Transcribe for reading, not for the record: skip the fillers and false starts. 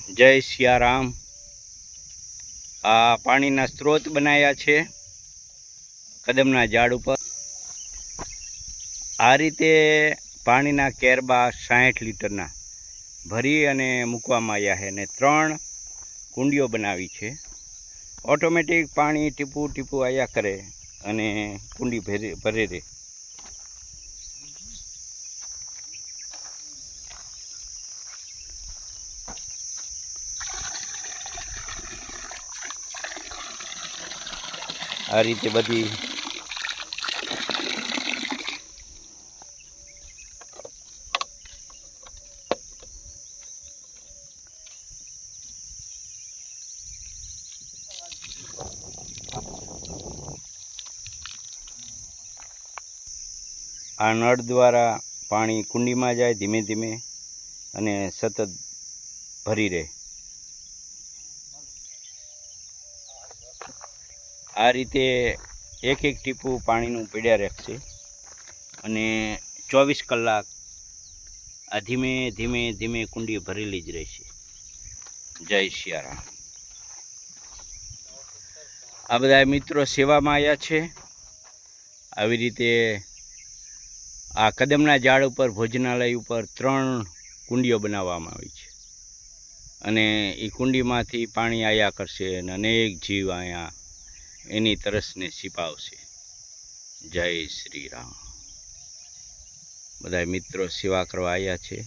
જય સિયારામ। આ પાણીના સ્ત્રોત બનાવ્યા છે કદમના ઝાડ ઉપર। આ રીતે પાણીના કેરબા 60 લીટરના ભરી અને મૂકવામાં આવ્યા છે અને 3 કુંડીઓ બનાવી છે। ઓટોમેટિક પાણી ટીપું ટીપું આવ્યા કરે અને કુંડી ભરે રહે। આ રીતે બધી આ નળ દ્વારા પાણી કુંડીમાં જાય ધીમે ધીમે અને સતત ભરી રહે। આ રીતે એક એક ટીપું પાણીનું પીડ્યા રાખશે અને 24 કલાક આ ધીમે ધીમે ધીમે કુંડી ભરેલી જ રહેશે। જય સિયારામ। આ બધા મિત્રો સેવામાં આવ્યા છે। આવી રીતે આ કદમના ઝાડ ઉપર ભોજનાલય ઉપર 3 કુંડીઓ બનાવવામાં આવી છે અને એ કુંડીમાંથી પાણી આવ્યા કરશે અને અનેક જીવ અહીંયા એની તરસને છીપાવશે। જય શ્રી રામ। બધા મિત્રો સેવા કરવા આવ્યા છે।